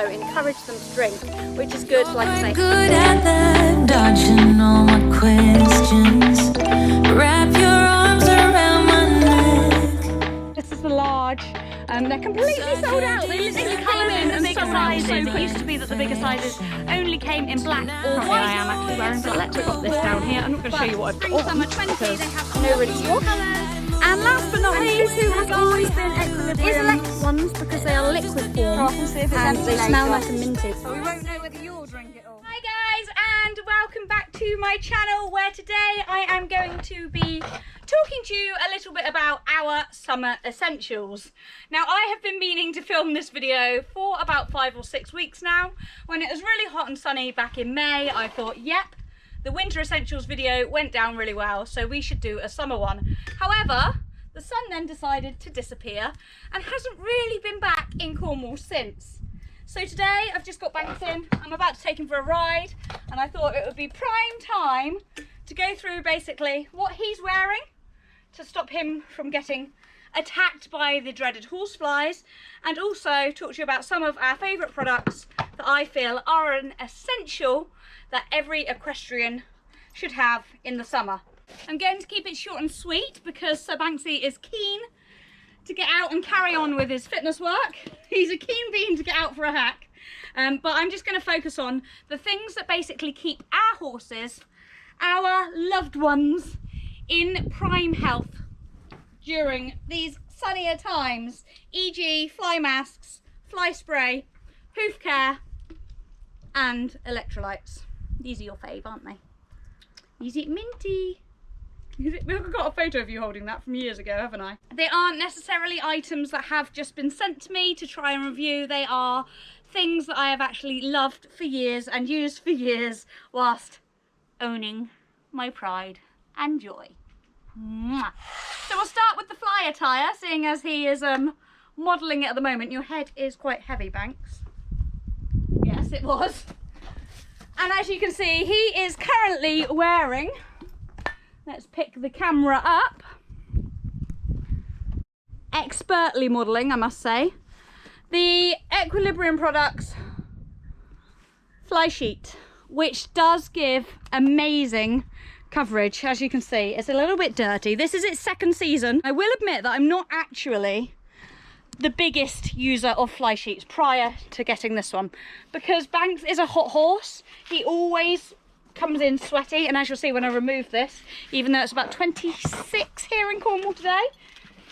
encourage them to drink, which is good, like I say. Good at that, dodging all my questions. Wrap your arms around my neck. This is the large. They're completely sold out. They literally came in and bigger sizes. It used to be that the bigger sizes only came in black or white. I am actually wearing black. We've got this down here. I'm not going to show you what I've got. Spring Summer 20, they have no really colours. And last but not least, who has always been Equilibrium, is Electric ones, because they are liquid form and they smell nice and minty. So we won't know whether you'll drink it all. Hi guys, and welcome back to my channel, where today I am going to be talking to you a little bit about our summer essentials. Now, I have been meaning to film this video for about 5 or 6 weeks now. When it was really hot and sunny back in May, I thought, yep, the winter essentials video went down really well, so we should do a summer one. However, the sun then decided to disappear and hasn't really been back in Cornwall since. So today I've just got Banks in, I'm about to take him for a ride, and I thought it would be prime time to go through basically what he's wearing to stop him from getting attacked by the dreaded horseflies, and also talk to you about some of our favourite products that I feel are an essential that every equestrian should have in the summer. I'm going to keep it short and sweet because Sir Banksy is keen to get out and carry on with his fitness work. He's a keen bean to get out for a hack. But I'm just going to focus on the things that basically keep our horses, our loved ones, in prime health during these sunnier times, e.g. fly masks, fly spray, hoof care and electrolytes. These are your fave, aren't they? Is it minty? I've got a photo of you holding that from years ago, haven't I? They aren't necessarily items that have just been sent to me to try and review. They are things that I have actually loved for years and used for years whilst owning my pride and joy. Mwah. So we'll start with the fly attire, seeing as he is modelling it at the moment. Your head is quite heavy, Banks. Yes, it was. And as you can see, he is currently wearing, let's pick the camera up, expertly modelling, I must say, the Equilibrium Products fly sheet, which does give amazing coverage. As you can see, it's a little bit dirty. This is its second season. I will admit that I'm not actually the biggest user of fly sheets prior to getting this one, because Banks is a hot horse. He always comes in sweaty, and as you'll see when I remove this, even though it's about 26 here in Cornwall today,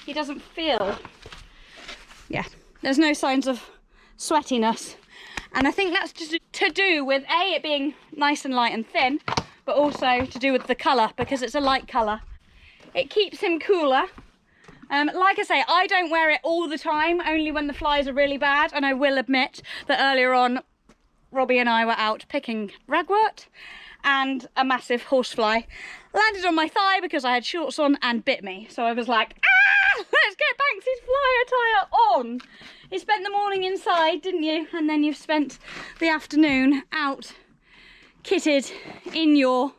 he doesn't feel, yeah, there's no signs of sweatiness. And I think that's just to do with A, it being nice and light and thin, but also to do with the colour, because it's a light colour. It keeps him cooler. Like I say, I don't wear it all the time, only when the flies are really bad, and I will admit that earlier on, Robbie and I were out picking ragwort, and a massive horsefly landed on my thigh because I had shorts on and bit me. So I was like, ah, let's get Banksy's fly attire on. You spent the morning inside, didn't you? And then you've spent the afternoon out kitted in your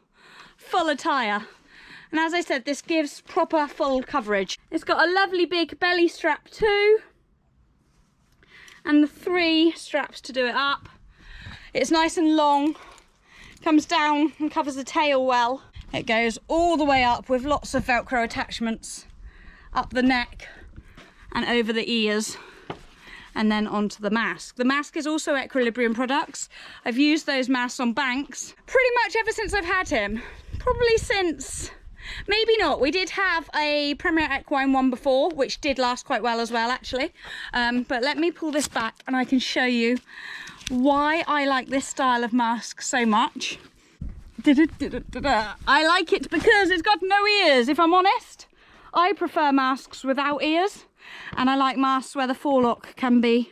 full attire. And as I said, this gives proper full coverage. It's got a lovely big belly strap too, and the 3 straps to do it up. It's nice and long, comes down and covers the tail well. It goes all the way up with lots of Velcro attachments up the neck and over the ears, and then onto the mask. The mask is also Equilibrium Products. I've used those masks on Banks pretty much ever since I've had him. Probably since, maybe not, we did have a Premier Equine one before, which did last quite well as well actually. But let me pull this back and I can show you why I like this style of mask so much. I like it because it's got no ears, if I'm honest. I prefer masks without ears, and I like masks where the forelock can be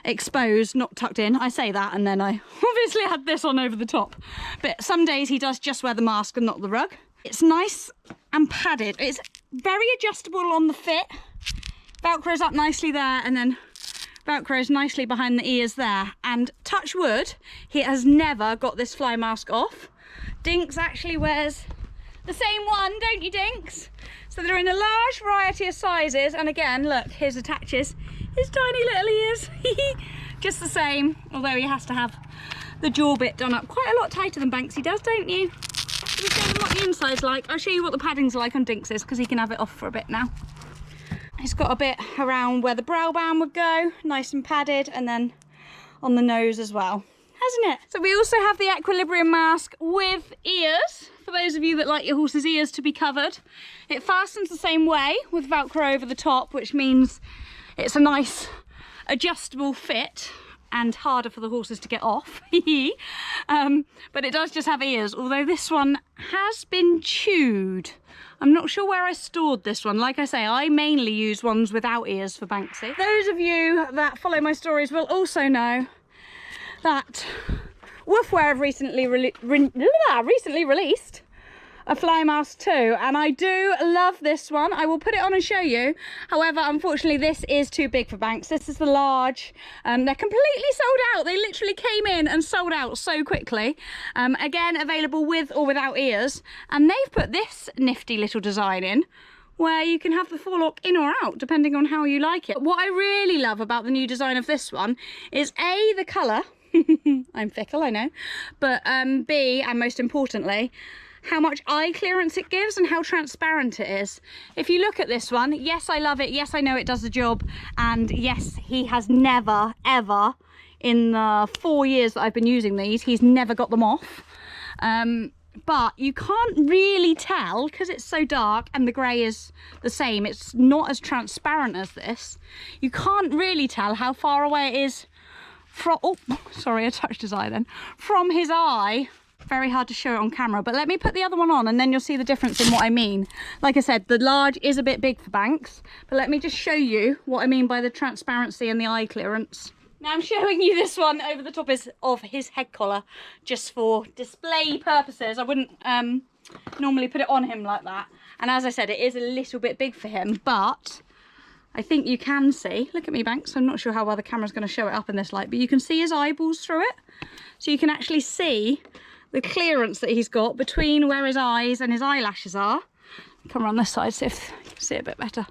exposed, not tucked in. I say that and then I obviously had this on over the top. But some days he does just wear the mask and not the rug. It's nice and padded. It's very adjustable on the fit. Velcro's up nicely there, and then Velcro's nicely behind the ears there. And touch wood, he has never got this fly mask off. Dinks actually wears the same one, don't you, Dinks? So they're in a large variety of sizes, and again, look, his attaches his tiny little ears just the same, although he has to have the jaw bit done up quite a lot tighter than Banksy does, don't you? Should we show them what the inside's like? I'll show you what the padding's like on Dinx's, because he can have it off for a bit now. It's got a bit around where the brow band would go, nice and padded, and then on the nose as well, hasn't it? So we also have the Equilibrium mask with ears, for those of you that like your horse's ears to be covered. It fastens the same way with Velcro over the top, which means it's a nice adjustable fit and harder for the horses to get off. But it does just have ears, although this one has been chewed. I'm not sure where I stored this one. Like I say, I mainly use ones without ears for Banksy. Those of you that follow my stories will also know that Woof have recently released a fly mask too, and I do love this one. I will put it on and show you. However, unfortunately, this is too big for Banks. This is the large. They're completely sold out. They literally came in and sold out so quickly. Again, available with or without ears, and they've put this nifty little design in where you can have the forelock in or out depending on how you like it. What I really love about the new design of this one is A, the colour. I'm fickle, I know, but B, and most importantly, how much eye clearance it gives and how transparent it is. If you look at this one, yes, I love it, yes, I know it does the job, and yes, he has never ever in the 4 years that I've been using these, he's never got them off. But you can't really tell because it's so dark and the grey is the same, it's not as transparent as this. You can't really tell how far away it is from, oh sorry, I touched his eye then, from his eye. Very hard to show it on camera, but let me put the other one on and then you'll see the difference in what I mean. Like I said, the large is a bit big for Banks, but let me just show you what I mean by the transparency and the eye clearance. Now I'm showing you this one over the top of his head collar just for display purposes. I wouldn't normally put it on him like that, and as I said, it is a little bit big for him, but I think you can see, look at me Banks, I'm not sure how well the camera's going to show it up in this light, but you can see his eyeballs through it, so you can actually see the clearance that he's got between where his eyes and his eyelashes are. Come around this side, see if you can see it a bit better.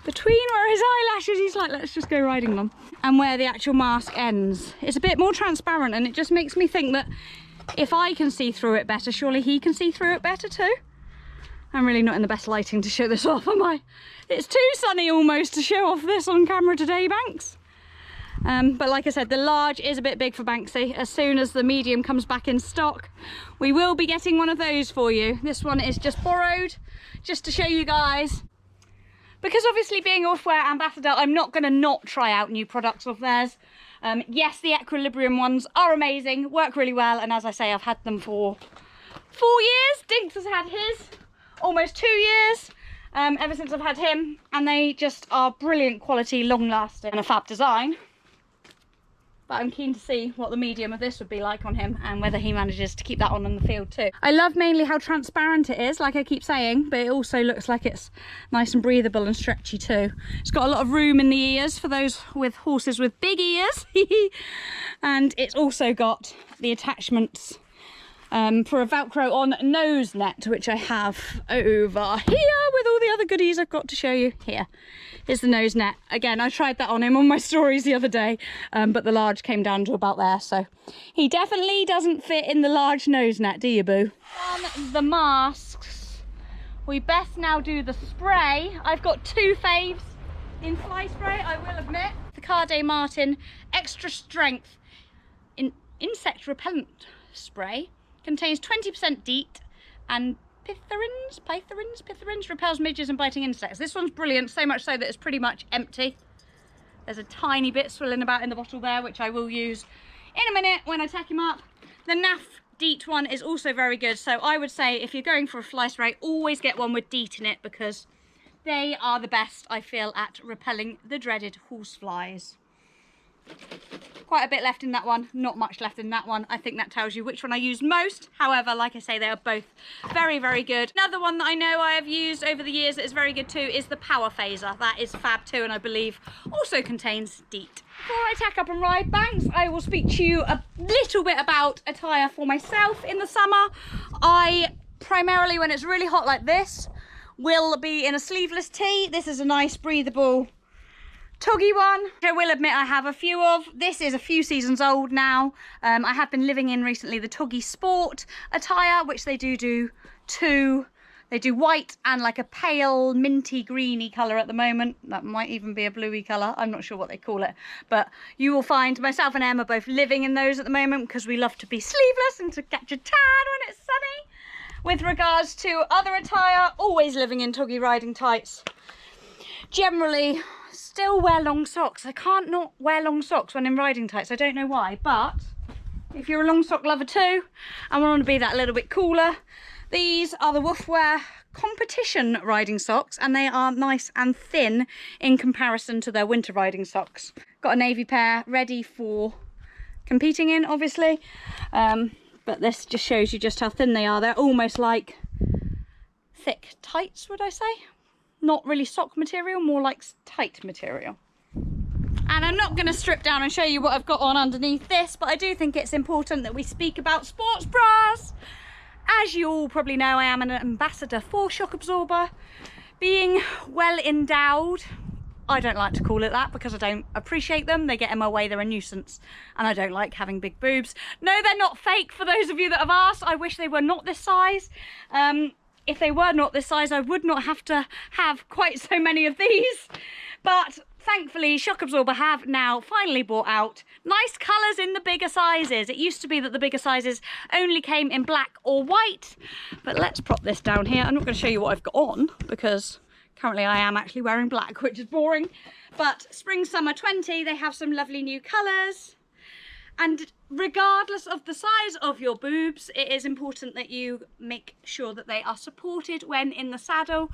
Between where his eyelashes, he's like, let's just go riding them, and where the actual mask ends. It's a bit more transparent, and it just makes me think that if I can see through it better, surely he can see through it better too. I'm really not in the best lighting to show this off, am I? It's too sunny almost to show off this on camera today, Banks. But like I said, the large is a bit big for Banksy. As soon as the medium comes back in stock, we will be getting one of those for you. This one is just borrowed, just to show you guys. Because obviously being a Woofwear ambassador, I'm not going to not try out new products of theirs. Yes, the Equilibrium ones are amazing, work really well, and as I say, I've had them for 4 years. Dinx has had his almost 2 years, ever since I've had him, and they just are brilliant quality, long lasting, and a fab design. But I'm keen to see what the medium of this would be like on him and whether he manages to keep that on in the field too. I love mainly how transparent it is, like I keep saying, but it also looks like it's nice and breathable and stretchy too. It's got a lot of room in the ears for those with horses with big ears. And it's also got the attachments for a Velcro on nose net, which I have over here with all the other goodies I've got to show you. Here is the nose net. Again, I tried that on him on my stories the other day, but the large came down to about there, so he definitely doesn't fit in the large nose net, do you, boo? On the masks, we best now do the spray. I've got 2 faves in fly spray, I will admit. The Carr Martin Extra Strength Insect Repellent Spray contains 20% DEET and Pytherins, repels midges and biting insects. This one's brilliant, so much so that it's pretty much empty. There's a tiny bit swirling about in the bottle there, which I will use in a minute when I tack him up. The NAF DEET one is also very good, so I would say if you're going for a fly spray, always get one with DEET in it, because they are the best, I feel, at repelling the dreaded horseflies. Quite a bit left in that one, not much left in that one. I think that tells you which one I use most. However, like I say, they are both very, very good. Another one that I know I have used over the years that is very good too is the Power Phaser. That is fab too, and I believe also contains DEET. Before I tack up and ride Banks, I will speak to you a little bit about attire for myself in the summer. I primarily, when it's really hot like this, will be in a sleeveless tee. This is a nice breathable Toggy one, which I will admit I have a few of. This is a few seasons old now. I have been living in recently the Toggy Sport attire, which they do two. They do white and like a pale minty greeny colour at the moment. That might even be a bluey colour. I'm not sure what they call it. But you will find myself and Em are both living in those at the moment because we love to be sleeveless and to catch a tan when it's sunny. With regards to other attire, always living in Toggy riding tights. Generally, still wear long socks. I can't not wear long socks when in riding tights. I don't know why. But if you're a long sock lover too and want to be that little bit cooler, these are the Woof Wear competition riding socks, and they are nice and thin in comparison to their winter riding socks. Got a navy pair ready for competing in, obviously, but this just shows you just how thin they are. They're almost like thick tights, would I say? Not really sock material, more like tight material. And I'm not going to strip down and show you what I've got on underneath this, but I do think it's important that we speak about sports bras. As you all probably know, I am an ambassador for shock absorber. Being well endowed, I don't like to call it that because I don't appreciate them. They get in my way, they're a nuisance, and I don't like having big boobs. No, they're not fake, for those of you that have asked. I wish they were not this size. If they were not this size, I would not have to have quite so many of these. But thankfully, Shock Absorber have now finally brought out nice colours in the bigger sizes. It used to be that the bigger sizes only came in black or white. But let's prop this down here. I'm not going to show you what I've got on because currently I am actually wearing black, which is boring. But Spring Summer 20, they have some lovely new colours. And regardless of the size of your boobs, it is important that you make sure that they are supported when in the saddle.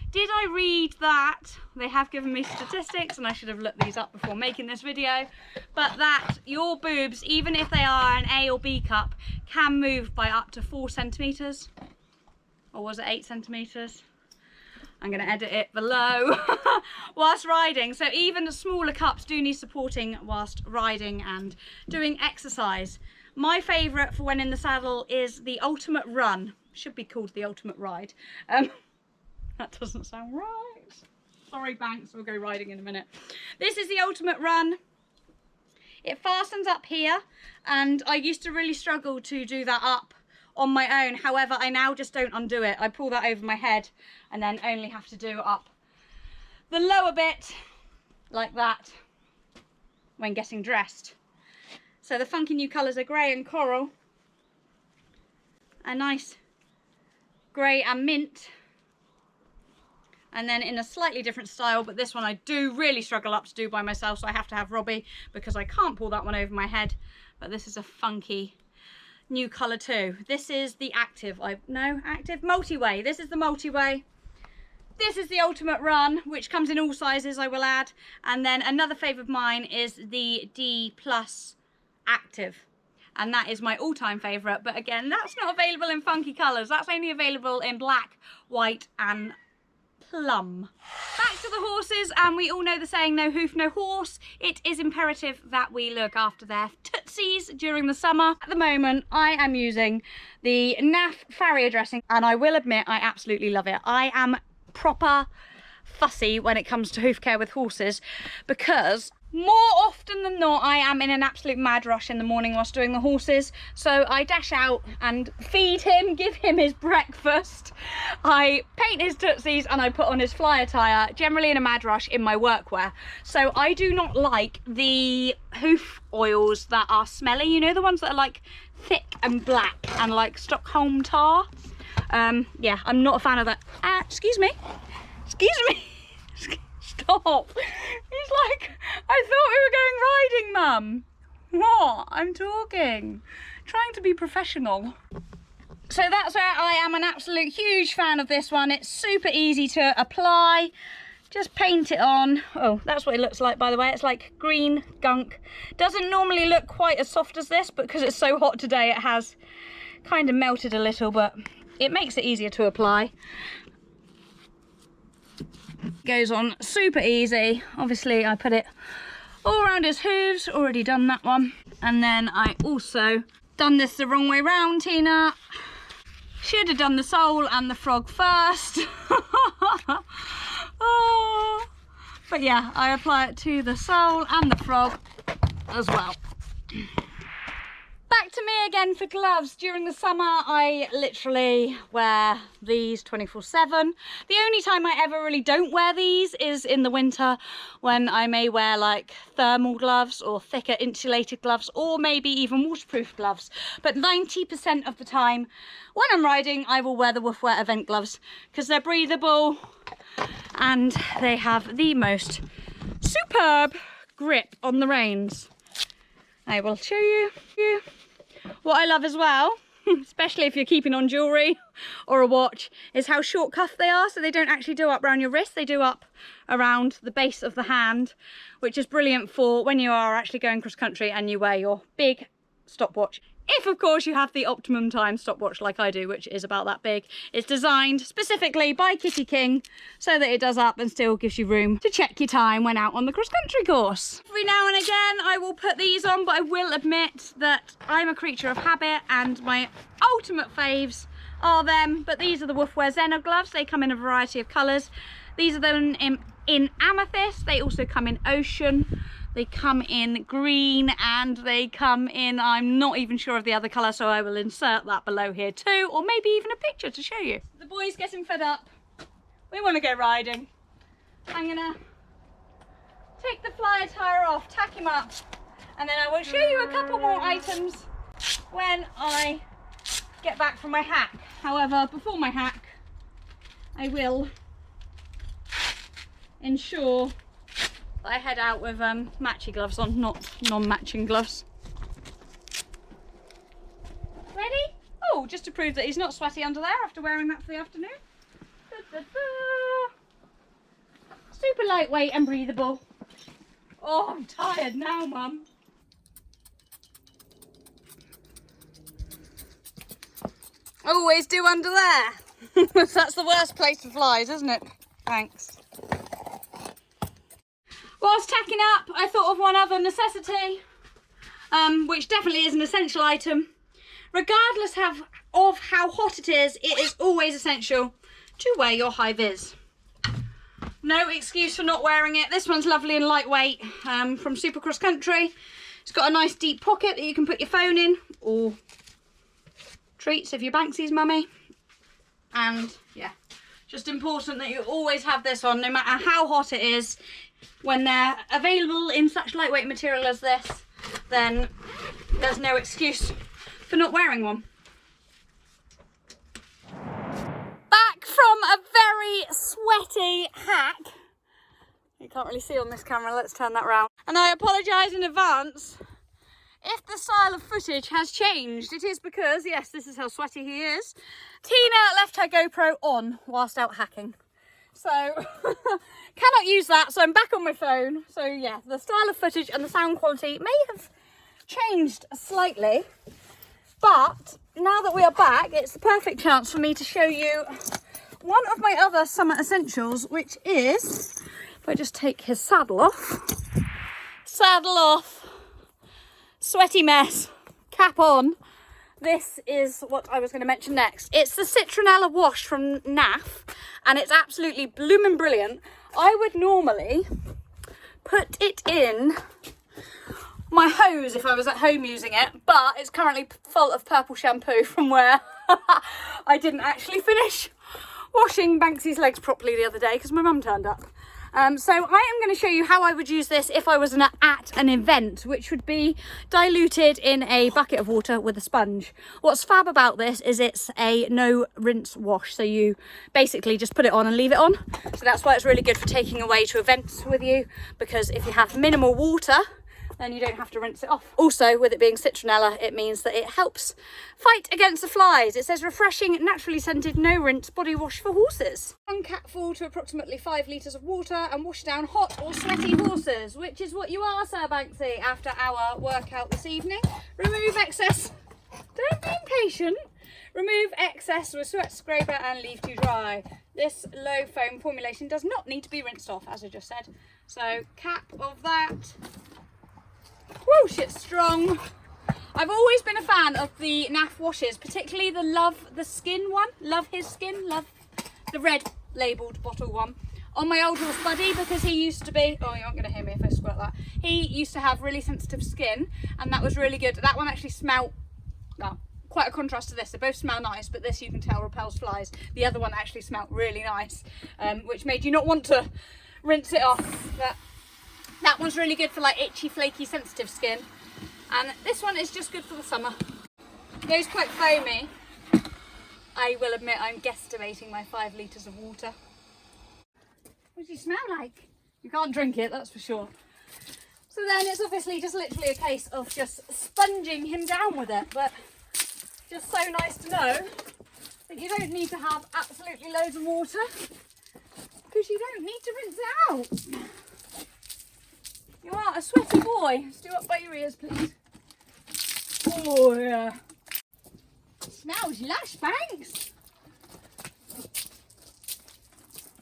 Did I read that? They have given me statistics, and I should have looked these up before making this video, but that your boobs, even if they are an A or B cup, can move by up to 4 centimetres. Or was it 8 centimetres? I'm going to edit it below. Whilst riding. So even smaller cups do need supporting whilst riding and doing exercise. My favourite for when in the saddle is the Ultimate Run. Should be called the Ultimate Ride. That doesn't sound right. Sorry, Banks, we'll go riding in a minute. This is the Ultimate Run. It fastens up here, and I used to really struggle to do that up on my own. However, I now just don't undo it. I pull that over my head and then only have to do up the lower bit like that when getting dressed. So the funky new colours are grey and coral, a nice grey and mint, and then in a slightly different style, but this one I do really struggle up to do by myself, so I have to have Robbie because I can't pull that one over my head. But this is a funky new colour too. This is the active, multi-way. This is the multi-way. This is the Ultimate Run, which comes in all sizes, I will add. And then another favourite of mine is the D Plus Active. And that is my all-time favourite. But again, that's not available in funky colours. That's only available in black, white and plum. Back to the horses, and we all know the saying, no hoof, no horse. It is imperative that we look after their tootsies during the summer. At the moment, I am using the NAF farrier dressing, and I will admit I absolutely love it. I am proper fussy when it comes to hoof care with horses because more often than not I am in an absolute mad rush in the morning whilst doing the horses. So I dash out and feed him, give him his breakfast, I paint his tootsies, and I put on his fly attire, generally in a mad rush in my workwear. So I do not like the hoof oils that are smelly, you know, the ones that are like thick and black and like Stockholm tar. Yeah, I'm not a fan of that. Excuse me. Stop. He's like, I thought we were going riding, Mum. What? I'm talking. Trying to be professional. So that's where I am an absolute huge fan of this one. It's super easy to apply. Just paint it on. Oh, that's what it looks like, by the way. It's like green gunk. Doesn't normally look quite as soft as this, but because it's so hot today, it has kind of melted a little, but it makes it easier to apply. Goes on super easy. Obviously I put it all around his hooves, already done that one. And then I also done this the wrong way round, Tina. Should have done the sole and the frog first. Oh, But yeah, I apply it to the sole and the frog as well. Back to me again for gloves. During the summer, I literally wear these 24/7. The only time I ever really don't wear these is in the winter, when I may wear like thermal gloves or thicker insulated gloves, or maybe even waterproof gloves. But 90% of the time when I'm riding, I will wear the Woof Wear event gloves because they're breathable and they have the most superb grip on the reins. I will show you. What I love as well, especially if you're keeping on jewellery or a watch, is how short cuff they are. So they don't actually do up around your wrist, they do up around the base of the hand, which is brilliant for when you are actually going cross country and you wear your big stopwatch. If of course you have the optimum time stopwatch like I do, which is about that big. It's designed specifically by Kitty King so that it does up and still gives you room to check your time when out on the cross country course. Every now and again I will put these on, but I will admit that I'm a creature of habit and my ultimate faves are them. But these are the Woof Wear Xeno Gloves. They come in a variety of colours. These are them in amethyst. They also come in ocean. They come in green and they come in, I'm not even sure of the other colour, so I will insert that below here too, or maybe even a picture to show you. The boy's getting fed up. We want to go riding. I'm going to take the fly attire off, tack him up, and then I will show you a couple more items when I get back from my hack. However, before my hack, I will ensure I head out with matchy gloves on, not non-matching gloves. Ready? Oh, just to prove that he's not sweaty under there after wearing that for the afternoon. Da, da, da. Super lightweight and breathable. Oh, I'm tired now, Mum. Always do under there. That's the worst place for flies, isn't it? Thanks. Whilst tacking up, I thought of one other necessity, which definitely is an essential item. Regardless of how hot it is always essential to wear your high vis. No excuse for not wearing it. This one's lovely and lightweight, from Supercross Country. It's got a nice deep pocket that you can put your phone in, or treats if you're Banksy's mummy. And yeah, just important that you always have this on, no matter how hot it is. When they're available in such lightweight material as this, then there's no excuse for not wearing one. Back from a very sweaty hack. You can't really see on this camera, let's turn that round. And I apologise in advance if the style of footage has changed. It is because, yes, this is how sweaty he is. Tina left her GoPro on whilst out hacking. So, cannot use that, so I'm back on my phone. So yeah, the style of footage and the sound quality may have changed slightly, but now that we are back, it's the perfect chance for me to show you one of my other summer essentials, which is, if I just take his saddle off, sweaty mess, cap on. This is what I was going to mention next. It's the Citronella Wash from NAF, and it's absolutely blooming brilliant. I would normally put it in my hose if I was at home using it, but it's currently full of purple shampoo from where I didn't actually finish washing Banksy's legs properly the other day because my mum turned up. So I am going to show you how I would use this if I was at an event, which would be diluted in a bucket of water with a sponge. What's fab about this is it's a no rinse wash. So you basically just put it on and leave it on. So that's why it's really good for taking away to events with you, because if you have minimal water, then you don't have to rinse it off. Also, with it being citronella, it means that it helps fight against the flies. It says refreshing, naturally scented, no rinse body wash for horses. 1 capful to approximately 5 litres of water and wash down hot or sweaty horses, which is what you are, Sir Banksy, after our workout this evening. Remove excess, don't be impatient. Remove excess with sweat scraper and leave to dry. This low foam formulation does not need to be rinsed off, as I just said. So, cap of that. Whoosh, it's strong. I've always been a fan of the NAF washes, particularly the Love the Skin one. Love His Skin, love the red labelled bottle one. on my old horse Buddy, because he used to be, oh, you aren't going to hear me if I squirt that. He used to have really sensitive skin, and that was really good. That one actually smelt, well, quite a contrast to this. They both smell nice, but this you can tell repels flies. The other one actually smelt really nice, which made you not want to rinse it off. But that one's really good for like itchy, flaky, sensitive skin. And this one is just good for the summer. It goes quite foamy. I will admit I'm guesstimating my 5 litres of water. What does he smell like? You can't drink it, that's for sure. So then it's obviously just literally a case of just sponging him down with it. But just so nice to know that you don't need to have absolutely loads of water, because you don't need to rinse it out. You are a sweaty boy. Let's do up by your ears, please. Oh yeah. Smells lush, Banks.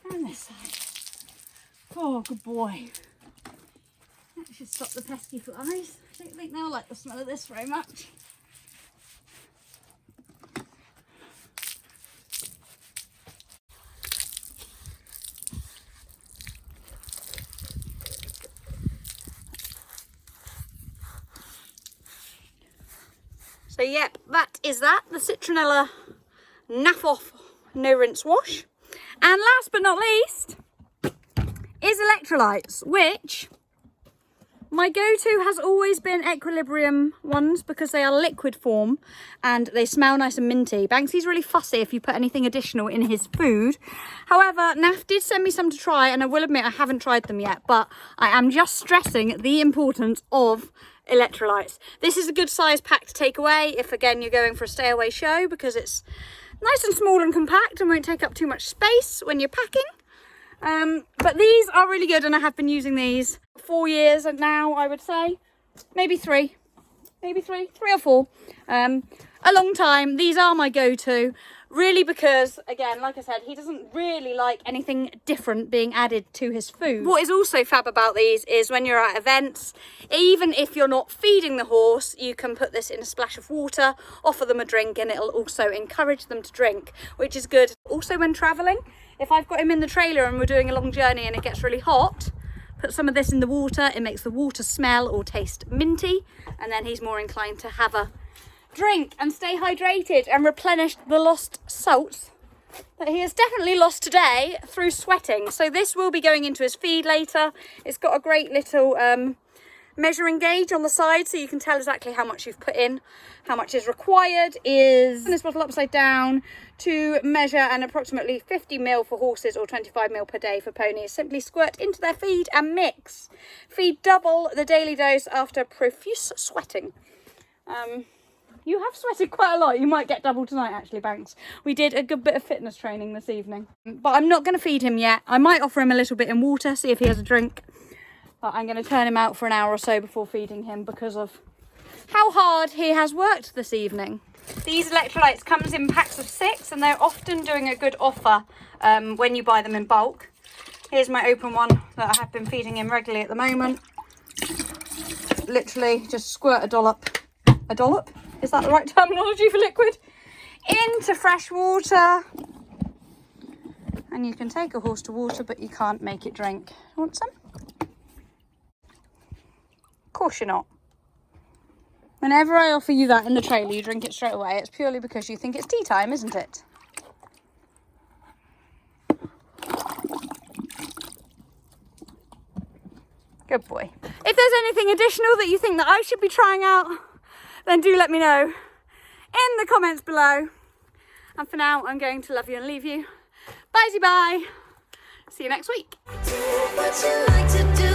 And this side. Oh, good boy. That should stop the pesky flies. I don't think they'll like the smell of this very much. So yep, that is that, the Citronella NAF No Rinse Wash. And last but not least is Electrolytes, which my go-to has always been Equilibrium ones, because they are liquid form and they smell nice and minty. Banksy's really fussy if you put anything additional in his food. However, NAF did send me some to try, and I will admit I haven't tried them yet, but I am just stressing the importance of Electrolytes. This is a good size pack to take away if, again, you're going for a stay away show, because it's nice and small and compact and won't take up too much space when you're packing. But these are really good, and I have been using these 4 years and now, I would say. Maybe three or four. A long time. These are my go-to, really, because, again, like I said, he doesn't really like anything different being added to his food. What is also fab about these is when you're at events, even if you're not feeding the horse, you can put this in a splash of water, offer them a drink, and it'll also encourage them to drink, which is good. Also, when traveling, if I've got him in the trailer and we're doing a long journey and it gets really hot, put some of this in the water. It makes the water smell or taste minty, and then he's more inclined to have a drink and stay hydrated and replenish the lost salts that he has definitely lost today through sweating. So this will be going into his feed later. It's got a great little measuring gauge on the side, so you can tell exactly how much you've put in. How much is required is this bottle upside down to measure, and approximately 50 ml for horses or 25 ml per day for ponies. Simply squirt into their feed and mix. Feed double the daily dose after profuse sweating. You have sweated quite a lot. You might get double tonight, actually, Banks. We did a good bit of fitness training this evening. But I'm not going to feed him yet. I might offer him a little bit in water, see if he has a drink. But I'm going to turn him out for an hour or so before feeding him, because of how hard he has worked this evening. These Electrolytes comes in packs of 6, and they're often doing a good offer when you buy them in bulk. Here's my open one that I have been feeding him regularly at the moment. Literally just squirt a dollop. A dollop? Is that the right terminology for liquid? Into fresh water. And you can take a horse to water, but you can't make it drink. Want some? Of course you're not. Whenever I offer you that in the trailer, you drink it straight away. It's purely because you think it's tea time, isn't it? Good boy. If there's anything additional that you think that I should be trying out, then do let me know in the comments below. And for now, I'm going to love you and leave you. Bye-bye. See you next week. Do what you like to do.